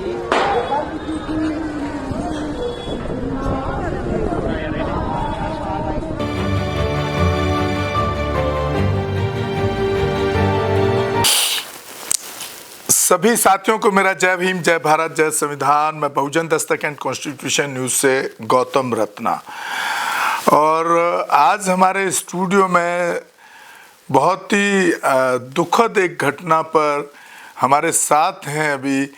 सभी साथियों को मेरा जय भीम, जय भारत, जय संविधान। मैं बहुजन दस्तक एंड कॉन्स्टिट्यूशन न्यूज़ से गौतम रत्ना। और आज हमारे स्टूडियो में बहुत ही दुखद एक घटना पर हमारे साथ हैं अभी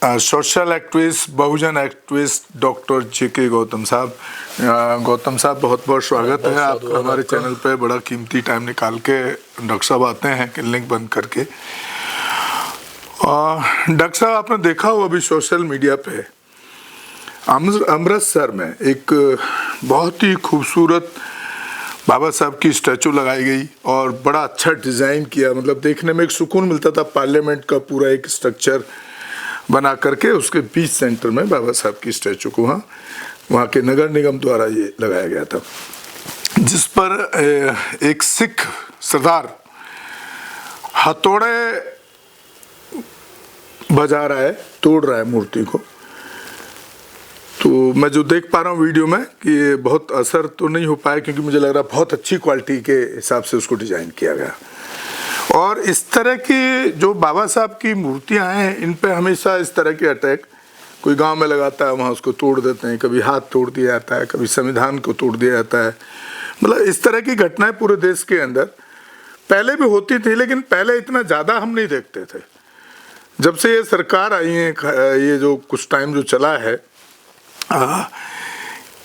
सोशल एक्टिविस्ट, बहुजन एक्टिविस्ट डॉक्टर जे.के. गौतम साहब। गौतम साहब, बहुत बहुत स्वागत है आपका हमारे चैनल पे। बड़ा कीमती टाइम निकाल के डॉक्टर साहब आते हैं क्लिनिक बंद करके। डॉक्टर साहब, आपने देखा हो अभी सोशल मीडिया पे अमृतसर में एक बहुत ही खूबसूरत बाबा साहब की स्टैचू लगाई गई और बड़ा अच्छा डिज़ाइन किया। मतलब देखने में एक सुकून मिलता था। पार्लियामेंट का पूरा एक स्ट्रक्चर बना करके उसके बीच सेंटर में बाबा साहब की स्टैचू को वहाँ के नगर निगम द्वारा ये लगाया गया था, जिस पर एक सिख सरदार हथौड़े बजा रहा है, तोड़ रहा है मूर्ति को। तो मैं जो देख पा रहा हूँ वीडियो में कि बहुत असर तो नहीं हो पाया, क्योंकि मुझे लग रहा है बहुत अच्छी क्वालिटी के हिसाब से उसको डिज़ाइन किया गया। और इस तरह की जो बाबा साहब की मूर्तियाँ हैं, इन पे हमेशा इस तरह के अटैक कोई गांव में लगाता है, वहाँ उसको तोड़ देते हैं। कभी हाथ तोड़ दिया जाता है, कभी संविधान को तोड़ दिया जाता है। मतलब इस तरह की घटनाएं पूरे देश के अंदर पहले भी होती थी, लेकिन पहले इतना ज़्यादा हम नहीं देखते थे। जब से ये सरकार आई है, ये जो कुछ टाइम जो चला है,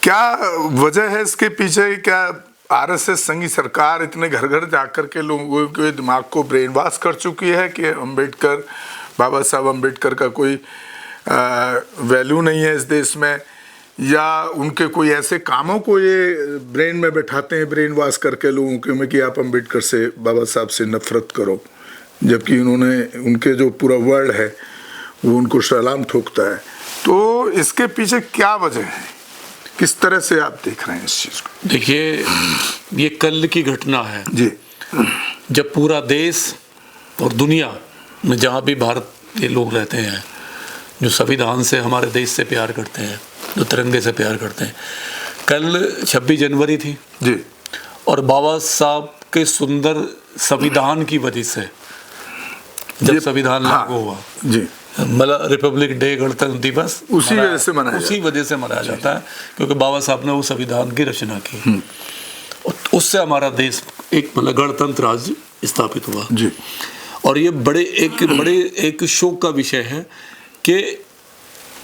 क्या वजह है इसके पीछे? क्या आरएसएस संघी सरकार इतने घर घर जाकर के लोगों के दिमाग को ब्रेन वॉश कर चुकी है कि अम्बेडकर, बाबा साहब अम्बेडकर का कोई वैल्यू नहीं है इस देश में, या उनके कोई ऐसे कामों को ये ब्रेन में बैठाते हैं, ब्रेन वॉश करके लोगों के में कि आप अम्बेडकर से, बाबा साहब से नफरत करो, जबकि उन्होंने, उनके जो पूरा वर्ल्ड है वो उनको सलाम ठोकता है। तो इसके पीछे क्या वजह है? किस तरह से आप देख रहे हैं इस चीज़ को? देखिए, ये कल की घटना है जी, जब पूरा देश और दुनिया में जहाँ भी भारत के लोग रहते हैं, जो संविधान से, हमारे देश से प्यार करते हैं, जो तिरंगे से प्यार करते हैं, कल 26 जनवरी थी जी, और बाबा साहब के सुंदर संविधान की वजह से जब संविधान लागू हुआ जी, मतलब रिपब्लिक डे, गणतंत्र दिवस उसी वजह से मनाया जाता है, क्योंकि बाबा साहब ने वो संविधान की रचना की। उससे हमारा देश एक मतलब गणतंत्र राज्य स्थापित हुआ जी। और ये बड़े एक शोक का विषय है कि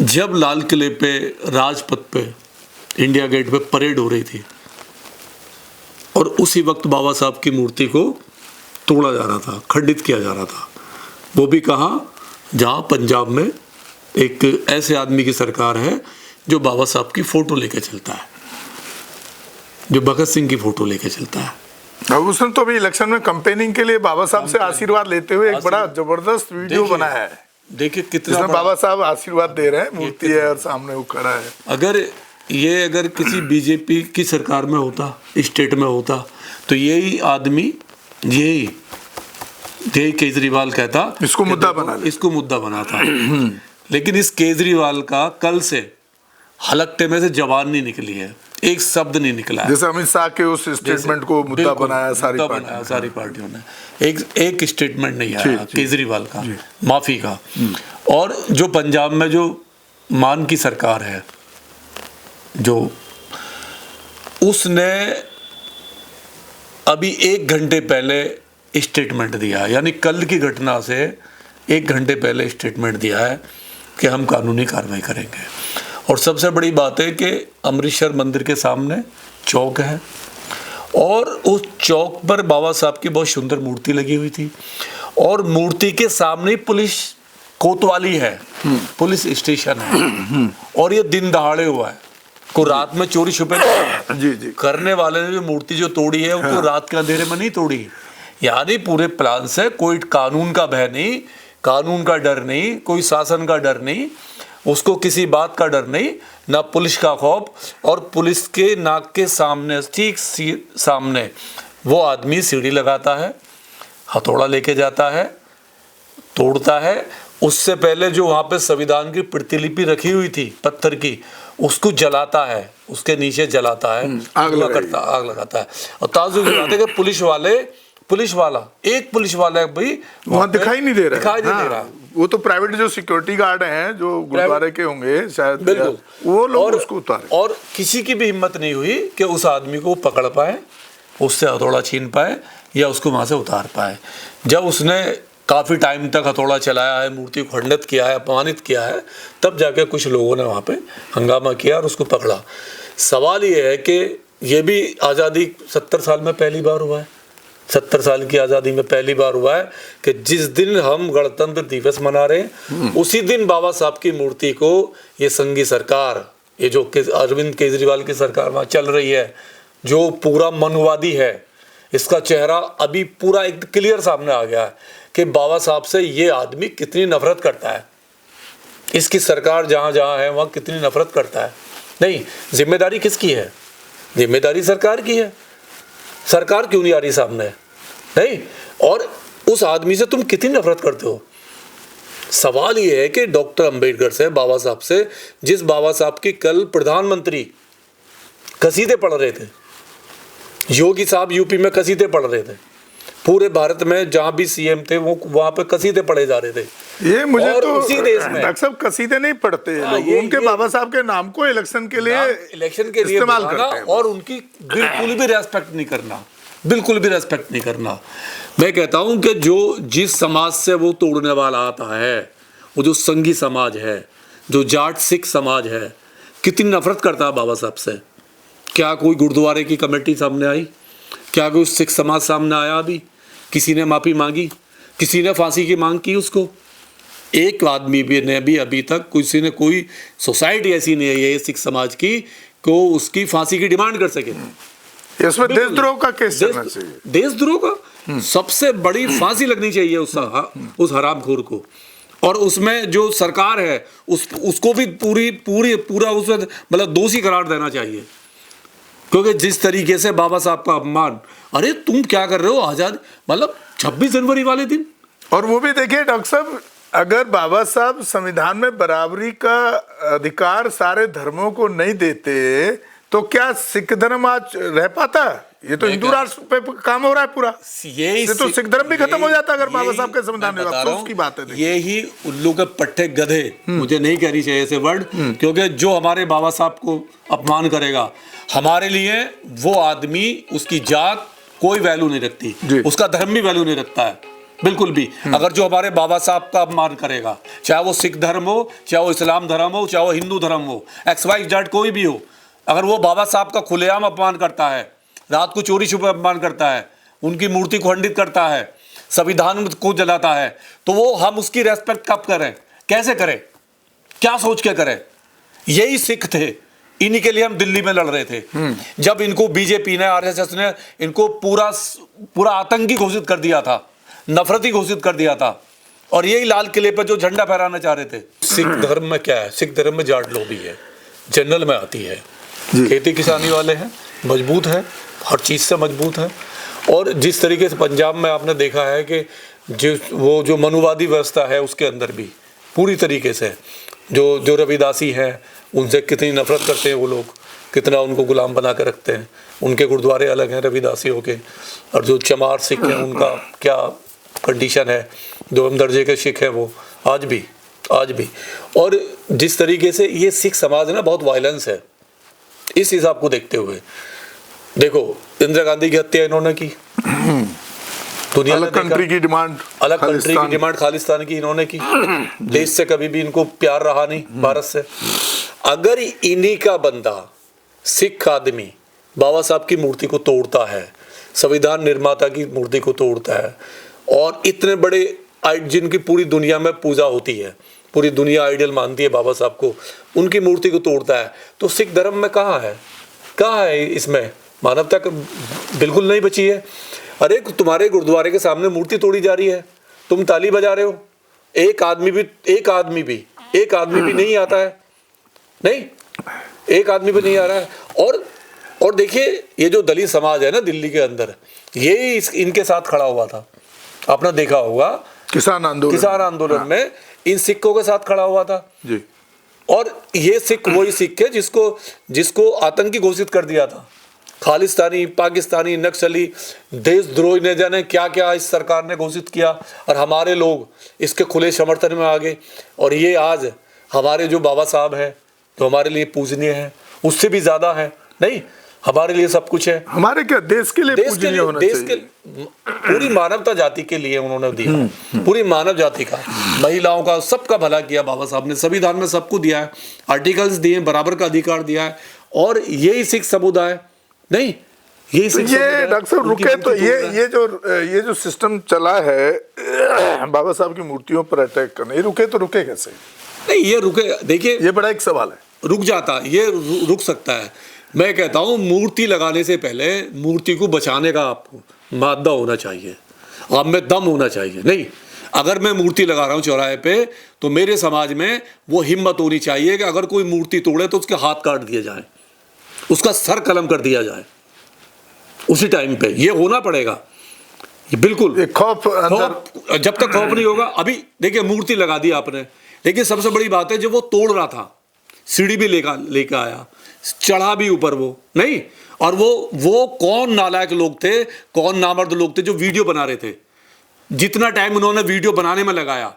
जब लाल किले पे, राजपथ पे, इंडिया गेट पे परेड हो रही थी और उसी वक्त बाबा साहब की मूर्ति को तोड़ा जा रहा था, खंडित किया जा रहा था। वो भी कहाँ? जहाँ पंजाब में एक ऐसे आदमी की सरकार है जो बाबा साहब की फोटो लेके चलता है, जो भगत सिंह की फोटो लेके चलता है। अब उसने तो अभी इलेक्शन में कैंपेनिंग के लिए बाबा साहब से आशीर्वाद लेते हुए एक बड़ा जबरदस्त वीडियो बनाया है। देखिए कितना बाबा साहब आशीर्वाद दे रहे हैं, मूर्ति है और सामने वो खड़ा है। अगर किसी बीजेपी की सरकार में होता, स्टेट में होता, तो यही आदमी, यही केजरीवाल कहता इसको मुद्दा बनाता। लेकिन इस केजरीवाल का कल से हलकटे में से जबान नहीं निकली है, एक शब्द नहीं निकला है। जैसे अमित शाह के उस स्टेटमेंट को मुद्दा बनाया सारी पार्टियों ने, एक स्टेटमेंट नहीं आया केजरीवाल का माफी का। और जो पंजाब में जो मान की सरकार है, जो उसने अभी 1 घंटे पहले स्टेटमेंट दिया है, यानी कल की घटना से 1 घंटे पहले स्टेटमेंट दिया है कि हम कानूनी कार्रवाई करेंगे। और सबसे बड़ी बात है कि अमृतसर मंदिर के सामने चौक है और उस चौक पर बाबा साहब की बहुत सुंदर मूर्ति लगी हुई थी और मूर्ति के सामने ही पुलिस कोतवाली है, पुलिस स्टेशन है। और ये दिन दहाड़े हुआ है, को रात में चोरी छुपे जी करने वाले ने जो मूर्ति जो तोड़ी है उसको रात के अंधेरे में नहीं तोड़ी, यानी पूरे प्लान से। कोई कानून का भय नहीं, कानून का डर नहीं, कोई शासन का डर नहीं, उसको किसी बात का डर नहीं, ना पुलिस का खौफ। और पुलिस के नाक के सामने, ठीक सामने, वो आदमी सीढ़ी लगाता है, हथौड़ा लेके जाता है, तोड़ता है उससे पहले जो वहाँ पे संविधान की प्रतिलिपि रखी हुई थी पत्थर की, उसको जलाता है, उसके नीचे जलाता है, आग लगाता है। और ताजुब की बात है कि पुलिस वाला भाई वहाँ दिखाई नहीं दे रहा है। दे रहा। वो तो प्राइवेट जो सिक्योरिटी गार्ड हैं जो गुरुद्वारे के होंगे शायद, बिल्कुल, वो लोग उसको उतारे। और किसी की भी हिम्मत नहीं हुई कि उस आदमी को पकड़ पाए, उससे हथौड़ा छीन पाए या उसको वहां से उतार पाए। जब उसने काफी टाइम तक हथौड़ा चलाया है, मूर्ति को खंडित किया है, अपमानित किया है, तब जाके कुछ लोगों ने वहां पे हंगामा किया और उसको पकड़ा। सवाल ये है कि ये भी आज़ादी 70 साल में पहली बार हुआ है, 70 साल की आज़ादी में पहली बार हुआ है कि जिस दिन हम गणतंत्र दिवस मना रहे हैं उसी दिन बाबा साहब की मूर्ति को ये संघी सरकार, ये जो अरविंद केजरीवाल की सरकार वहाँ चल रही है, जो पूरा मनुवादी है, इसका चेहरा अभी पूरा एक क्लियर सामने आ गया है कि बाबा साहब से ये आदमी कितनी नफरत करता है, इसकी सरकार जहाँ जहाँ है वहाँ कितनी नफरत करता है। नहीं, जिम्मेदारी किसकी है? जिम्मेदारी सरकार की है। सरकार क्यों नहीं आ रही सामने? नहीं, और उस आदमी से तुम कितनी नफरत करते हो? सवाल ये है कि डॉक्टर अंबेडकर से, बाबा साहब से, जिस बाबा साहब की कल प्रधानमंत्री कसीदे पढ़ रहे थे, योगी साहब यूपी में कसीदे पढ़ रहे थे, पूरे भारत में जहां भी सीएम थे वो वहां पे कसीदे पढ़े जा रहे थे। ये मुझे और तो उसी देश में डॉक्टर साहब कसीदे नहीं पढ़ते हैं लोग, उनके बाबा साहब के नाम को इलेक्शन के लिए इस्तेमाल करते हैं और उनकी बिल्कुल भी रेस्पेक्ट नहीं करना, बिल्कुल भी रेस्पेक्ट नहीं करना। मैं कहता हूं कि जो जिस समाज से वो तोड़ने वाला आता है, वो जो संघी समाज है, जो जाट सिख समाज है, कितनी नफरत करता है बाबा साहब से। क्या कोई गुरुद्वारे की कमेटी सामने आई? क्या कोई सिख समाज सामने आया? अभी किसी ने माफ़ी मांगी? किसी ने फांसी की मांग की उसको? एक आदमी भी ने भी अभी तक किसी ने, कोई सोसाइटी ऐसी नहीं है ये सिख समाज की को उसकी फांसी की डिमांड कर सके। इसमें देशद्रोह का केस चलना चाहिए। देशद्रोह का सबसे बड़ी फांसी लगनी चाहिए उस हरामखोर को। और उसमें जो सरकार है उसको भी पूरा उसमें मतलब दोषी करार देना चाहिए, क्योंकि जिस तरीके से बाबा साहब का अपमान, अरे तुम क्या कर रहे हो आजाद, मतलब 26 जनवरी वाले दिन। और वो भी देखिए डॉक्टर साहब, अगर बाबा साहब संविधान में बराबरी का अधिकार सारे धर्मों को नहीं देते तो क्या सिख धर्म आज रह पाता? ये तो हिंदू राष्ट्र पे काम हो रहा है पूरा। ये तो सिख धर्म भी खत्म हो जाता अगर बाबा साहब के संविधान में। अफसोस की बात है। ये ही उल्लू के पट्टे गधे, मुझे नहीं कहनी चाहिए ऐसे वर्ड, क्योंकि जो हमारे बाबा साहब को अपमान करेगा, हमारे लिए वो आदमी, उसकी जात कोई वैल्यू नहीं रखती, उसका धर्म भी वैल्यू नहीं रखता है बिल्कुल भी। अगर जो हमारे बाबा साहब का अपमान करेगा, चाहे वो सिख धर्म हो, चाहे वो इस्लाम धर्म हो, चाहे वो हिंदू धर्म हो, XYZ कोई भी हो, अगर वो बाबा साहब का खुलेआम अपमान करता है, रात को चोरी छुपे अपमान करता है, उनकी मूर्ति को खंडित करता है, संविधान को जलाता है, तो वो हम उसकी रेस्पेक्ट कब करें? कैसे करें? क्या सोच के करें? यही सिख थे, इन्हीं के लिए हम दिल्ली में लड़ रहे थे। जब इनको बीजेपी ने, RSS ने इनको पूरा आतंकी घोषित कर दिया था, नफरती घोषित कर दिया था, और यही लाल किले पर जो झंडा फहराना चाह रहे थे। सिख धर्म में क्या है? सिख धर्म में जाट लॉबी है, जनरल में आती है, खेती किसानी वाले हैं, मजबूत है, हर चीज़ से मजबूत है। और जिस तरीके से पंजाब में आपने देखा है कि वो जो मनुवादी व्यवस्था है उसके अंदर भी पूरी तरीके से जो रविदासी हैं उनसे कितनी नफरत करते हैं वो लोग, कितना उनको गुलाम बना कर रखते हैं। उनके गुरुद्वारे अलग हैं रविदासियों के, और जो चमार सिख हैं उनका क्या कंडीशन है, दोम दर्जे के सिख हैं वो आज भी। और जिस तरीके से ये सिख समाज है ना, बहुत वायलेंस है। इस हिसाब को देखते हुए देखो, इंदिरा गांधी की हत्या इन्होंने की, दुनिया अलग कंट्री की डिमांड, अलग कंट्री की डिमांड खालिस्तान की इन्होंने की। देश से कभी भी इनको प्यार रहा नहीं, भारत से। अगर इन्हीं का बंदा, सिख आदमी, बाबा साहब की मूर्ति को तोड़ता है, संविधान निर्माता की मूर्ति को तोड़ता है, और इतने बड़े जिनकी पूरी दुनिया में पूजा होती है, पूरी दुनिया आइडियल मानती है बाबा साहब को, उनकी मूर्ति को तोड़ता है, तो सिख धर्म में कहाँ है इसमें मानवता बिल्कुल नहीं बची है। अरे तुम्हारे गुरुद्वारे के सामने मूर्ति तोड़ी जा रही है, तुम ताली बजा रहे हो, एक आदमी भी नहीं आता है, नहीं, एक आदमी भी नहीं आ रहा है। और देखिए, ये जो दलित समाज है ना दिल्ली के अंदर, ये इनके साथ खड़ा हुआ था। आपने देखा होगा किसान आंदोलन में इन सिक्कों के साथ खड़ा हुआ था जी। और ये सिख वही सिख है जिसको आतंकी घोषित कर दिया था। खालिस्तानी, पाकिस्तानी, नक्सली, देशद्रोही, ने जाने क्या क्या इस सरकार ने घोषित किया और हमारे लोग इसके खुले समर्थन में आ गए। और ये आज हमारे जो बाबा साहब हैं, जो हमारे लिए पूजनीय है, उससे भी ज्यादा है। नहीं, हमारे लिए सब कुछ है। हमारे क्या देश के लिए पूजनीय होना चाहिए। पूरी मानवता जाति के लिए उन्होंने दिया, पूरी मानव जाति का, महिलाओं का, सबका भला किया बाबा साहब ने। संविधान में सबको दिया है, आर्टिकल्स दिए, बराबर का अधिकार दिया है। और यही सिख समुदाय नहीं, यही तो ये डॉक्टर साहब रुके तो ये जो सिस्टम चला है बाबा साहब की मूर्तियों पर अटैक करना, ये रुके तो रुके कैसे? नहीं, ये रुके, देखिए ये बड़ा एक सवाल है। रुक जाता, ये रुक सकता है। मैं कहता हूँ मूर्ति लगाने से पहले मूर्ति को बचाने का आपको मादा होना चाहिए, आप में दम होना चाहिए। नहीं, अगर मैं मूर्ति लगा रहा हूँ चौराहे पे, तो मेरे समाज में वो हिम्मत होनी चाहिए कि अगर कोई मूर्ति तोड़े तो उसके हाथ काट दिए जाए, उसका सर कलम कर दिया जाए उसी टाइम पे। ये होना पड़ेगा, ये बिल्कुल। खौफ जब तक खौफ नहीं होगा। अभी देखिए मूर्ति लगा दी आपने, लेकिन सबसे बड़ी बात है, जब वो तोड़ रहा था सीढ़ी भी लेकर आया, चढ़ा भी ऊपर वो नहीं, और वो कौन नालायक लोग थे, कौन नामर्द लोग थे जो वीडियो बना रहे थे। जितना टाइम उन्होंने वीडियो बनाने में लगाया,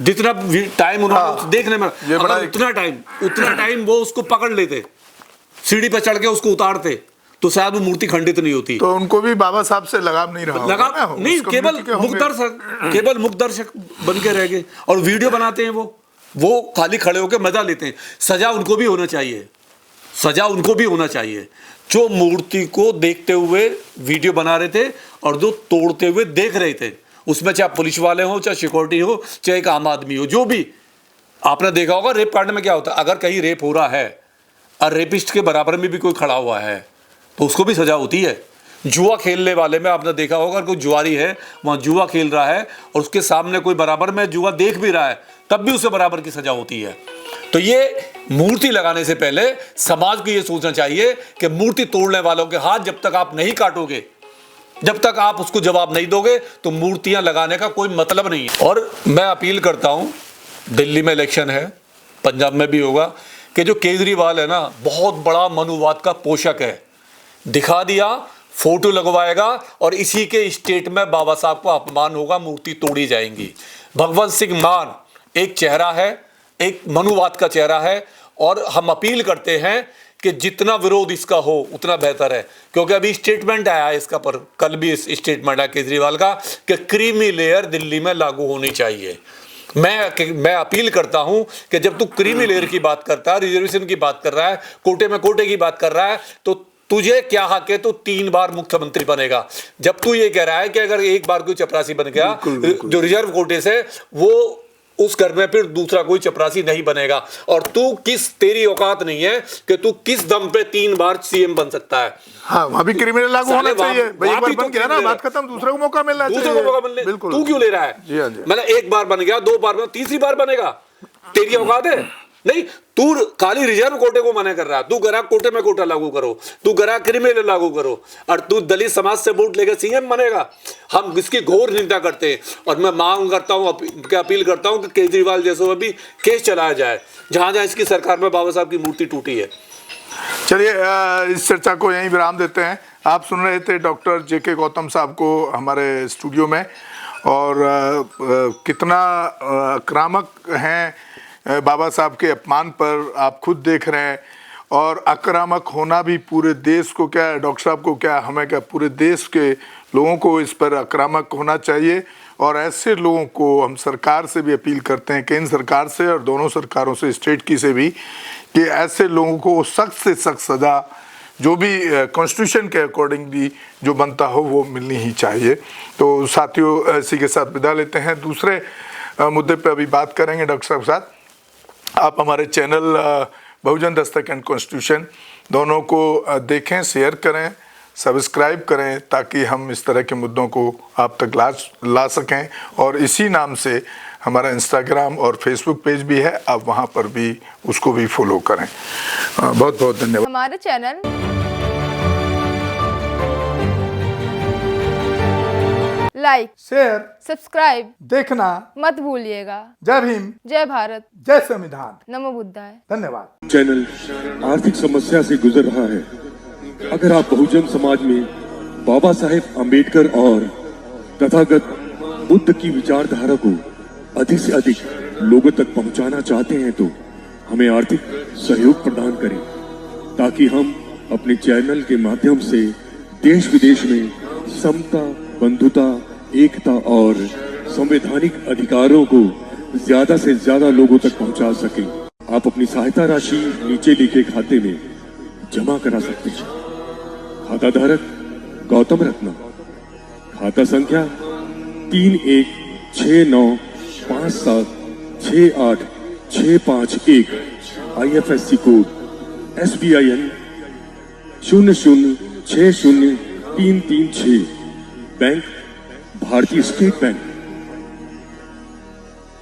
जितना टाइम उन्होंने देखने में, अगर उतना टाइम वो उसको पकड़ लेते, सीढ़ी पर चढ़ के उसको उतारते, तो शायद वो मूर्ति खंडित नहीं होती। तो उनको भी बाबा साहब से लगाव नहीं रहा, लगाव नहीं, केवल मुख दर्शक बन के रह गए। और वीडियो बनाते हैं वो खाली खड़े होकर मजा लेते हैं। सजा उनको भी होना चाहिए, सजा उनको भी होना चाहिए जो मूर्ति को देखते हुए वीडियो बना रहे थे और जो तोड़ते हुए देख रहे थे। उसमें चाहे पुलिस वाले हो, चाहे सिक्योरिटी हो, चाहे एक आम आदमी हो, जो भी। आपने देखा होगा रेप कांड में क्या होता है, अगर कहीं रेप हो रहा है और रेपिस्ट के बराबर में भी कोई खड़ा हुआ है तो उसको भी सजा होती है। जुआ खेलने वाले में आपने देखा होगा, कोई जुआरी है वहाँ जुआ खेल रहा है और उसके सामने कोई बराबर में जुआ देख भी रहा है, तब भी उसे बराबर की सजा होती है। तो ये मूर्ति लगाने से पहले समाज को ये सोचना चाहिए कि मूर्ति तोड़ने वालों के हाथ जब तक आप नहीं काटोगे, जब तक आप उसको जवाब नहीं दोगे, तो मूर्तियां लगाने का कोई मतलब नहीं है। और मैं अपील करता हूं, दिल्ली में इलेक्शन है, पंजाब में भी होगा, कि जो केजरीवाल है ना, बहुत बड़ा मनुवाद का पोषक है। दिखा दिया, फोटो लगवाएगा और इसी के स्टेट में बाबा साहब को अपमान होगा, मूर्ति तोड़ी जाएंगी। भगवंत सिंह मान एक चेहरा है, एक मनुवाद का चेहरा है, और हम अपील करते हैं कि जितना विरोध इसका हो उतना बेहतर है। क्योंकि अभी स्टेटमेंट आया है इसका, पर कल भी स्टेटमेंट आया केजरीवाल का कि क्रीमी लेयर दिल्ली में लागू होनी चाहिए। मैं अपील करता हूं कि जब तू क्रीमी लेयर की बात करता है, रिजर्वेशन की बात कर रहा है, कोटे में कोटे की बात कर रहा है, तो तुझे क्या हक है, तो 3 बार मुख्यमंत्री बनेगा। जब तू ये कह रहा है कि अगर एक बार कोई चपरासी बन गया जो रिजर्व कोटे से, वो उस घर में फिर दूसरा कोई चपरासी नहीं बनेगा। और तेरी औकात नहीं है कि तू किस दम पे 3 बार सीएम बन सकता है। हाँ, वहाँ भी क्रिमिनल लागू होना चाहिए। भाई एक बार बन गया ना, बात खत्म, दूसरे को मौका मिलना चाहिए। दूसरे को मौका मिलने, बिल्कुल। तू क्यों ले रहा है? जी हाँ जी। मतलब एक बार बन गया, 2 बार बन, तीसरी बार बनेगा, तेरी औकात है? नहीं, तू खाली रिजर्व कोटे को मना कर रहा है। तू करा कोटे में कोटा लागू करो, तू करा क्रिमिनल लागू करो, और तू दलित समाज से वोट लेकर सीएम बनेगा। हम इसकी घोर निंदा करते हैं। और मैं मांग करता हूं, अपील करता हूं कि केजरीवाल जैसों में भी केस चलाया जाए जहां जहां इसकी सरकार में बाबा साहब की मूर्ति टूटी है। चलिए इस चर्चा को यहीं विराम देते हैं। आप सुन रहे थे डॉक्टर जेके गौतम साहब को हमारे स्टूडियो में, और कितना आक्रामक हैं बाबा साहब के अपमान पर आप खुद देख रहे हैं। और आक्रामक होना भी पूरे देश को, क्या डॉक्टर साहब को, क्या हमें, क्या पूरे देश के लोगों को इस पर आक्रामक होना चाहिए। और ऐसे लोगों को हम सरकार से भी अपील करते हैं, केंद्र सरकार से और दोनों सरकारों से, स्टेट की से भी, कि ऐसे लोगों को सख्त से सख्त सज़ा, जो भी कॉन्स्टिट्यूशन के अकॉर्डिंग भी जो बनता हो, वो मिलनी ही चाहिए। तो साथियों, इसी के साथ विदा लेते हैं। दूसरे मुद्दे पर अभी बात करेंगे डॉक्टर साहब के साथ। आप हमारे channel Bahujan Dastak and constitution दोनों को देखें, शेयर करें, सब्सक्राइब करें, ताकि हम इस तरह के मुद्दों को आप तक ला सकें। और इसी नाम से हमारा इंस्टाग्राम और फेसबुक पेज भी है, आप वहां पर भी उसको भी फॉलो करें। बहुत बहुत धन्यवाद। हमारे चैनल लाइक, शेयर, सब्सक्राइब देखना मत भूलिएगा। जय भीम, जय भारत, जय संविधान। नमो बुद्धाय। धन्यवाद। चैनल आर्थिक समस्या से गुजर रहा है। अगर आप बहुजन समाज में बाबा साहेब अम्बेडकर और तथागत बुद्ध की विचारधारा को अधिक से अधिक लोगों तक पहुंचाना चाहते हैं तो हमें आर्थिक सहयोग प्रदान करें, ताकि हम अपने चैनल के माध्यम से देश विदेश में समता, बंधुता, एकता और संवैधानिक अधिकारों को ज्यादा से ज्यादा लोगों तक पहुंचा सकें। आप अपनी सहायता राशि नीचे लिखे खाते में जमा करा सकते हैं। खाता धारक गौतम रत्ना, खाता संख्या 3169576865 IFSC कोड SBIN 0060336, बैंक भारतीय स्टेट बैंक।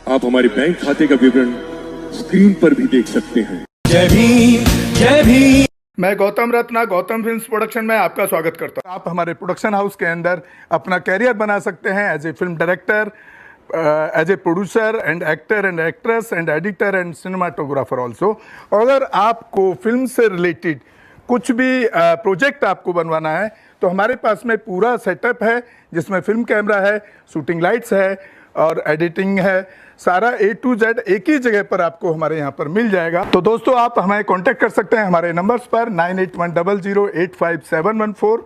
आप हमारे बैंक खाते का विवरण स्क्रीन पर भी देख सकते हैं। जय भीम, जय भीम। मैं गौतम रत्ना गौतम फिल्म्स प्रोडक्शन में आपका स्वागत करता हूं। आप हमारे प्रोडक्शन हाउस के अंदर अपना कैरियर बना सकते हैं as a film director, as a producer and actor and actress and editor and cinematographer also. अगर आपको फिल्म से रिलेटेड कुछ भी प्रोजेक्ट आपको बनवाना है तो हमारे पास में पूरा सेटअप है, जिसमें फिल्म कैमरा है, शूटिंग लाइट्स है और एडिटिंग है। सारा A to Z एक ही जगह पर आपको हमारे यहाँ पर मिल जाएगा। तो दोस्तों, आप हमें कांटेक्ट कर सकते हैं हमारे नंबर्स पर 9810085714